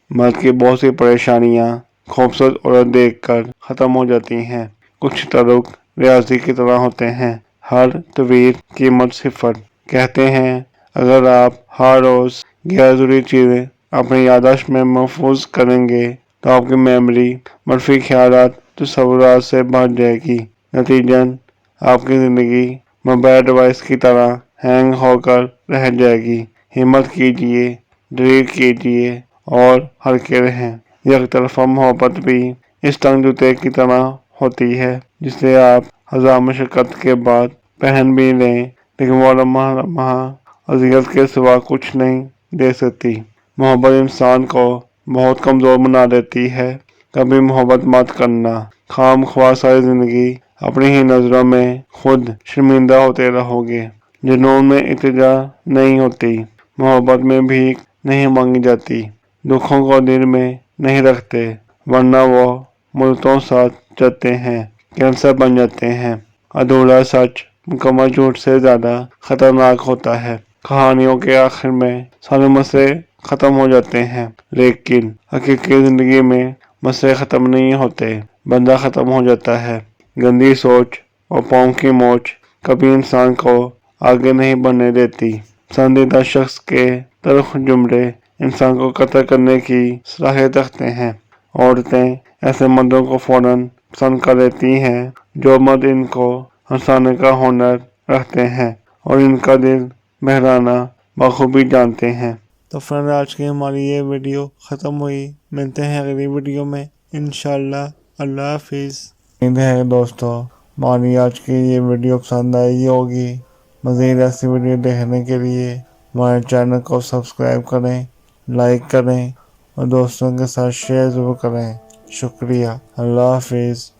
مرد کی بہت سی پریشانیاں خوبصورت عورت دیکھ کر ختم ہو جاتی ہیں۔ کچھ تعلق ریاضی کی طرح ہوتے ہیں، ہر طویل قیمت صفر۔ کہتے ہیں اگر آپ ہر روز غیر ضروری چیزیں اپنی یادداشت میں محفوظ کریں گے تو آپ کی میموری منفی خیالات تصورات سے بھر جائے گی۔ نتیجتاً آپ کی زندگی موبائل ڈیوائس کی طرح ہینگ ہو کر رہ جائے گی۔ ہمت کیجیے، ڈیلیٹ کیجیے اور ہلکے رہیں۔ یک طرفہ محبت بھی اس تنگ جوتے کی طرح ہوتی ہے جسے آپ ہزار مشقت کے بعد پہن بھی لیں، لیکن وہ لمحہ اذیت کے سوا کچھ نہیں دے سکتی۔ محبت انسان کو بہت کمزور بنا دیتی ہے۔ کبھی محبت مت کرنا، خام خواہ ساری زندگی اپنی ہی نظروں میں خود شرمندہ ہوتے رہو گے۔ جنون میں التجا نہیں ہوتی، محبت میں بھیک نہیں مانگی جاتی، دکھوں کو دل میں نہیں رکھتے ورنہ وہ مدتوں ساتھ چلتے ہیں، کینسر بن جاتے ہیں۔ ادھورا سچ مکمل جھوٹ سے زیادہ خطرناک ہوتا ہے۔ کہانیوں کے آخر میں سارے مسئلے ختم ہو جاتے ہیں، لیکن حقیقی زندگی میں مسئلے ختم نہیں ہوتے، بندہ ختم ہو جاتا ہے۔ گندی سوچ اور پاؤں کی موچ کبھی انسان کو آگے نہیں بڑھنے دیتی۔ پسندیدہ شخص کے تلخ جملے انسان کو قتل کرنے کی صلاحیت رکھتے ہیں۔ عورتیں ایسے مردوں کو فوراً پسند کر لیتی ہیں جو مرد ان کو ہنسانے کا ہنر رکھتے ہیں اور ان کا دل بہلانا بخوبی جانتے ہیں۔ تو فرینڈ آج کی ہماری یہ ویڈیو ختم ہوئی، ملتے ہیں اگلی ویڈیو میں انشاءاللہ۔ اللہ حافظ۔ امید ہے دوستو ہماری آج کی یہ ویڈیو پسند آئی ہوگی۔ مزید ایسی ویڈیو دیکھنے کے لیے ہمارے چینل کو سبسکرائب کریں، لائک کریں اور دوستوں کے ساتھ شیئر ضرور کریں۔ شکریہ۔ اللہ حافظ۔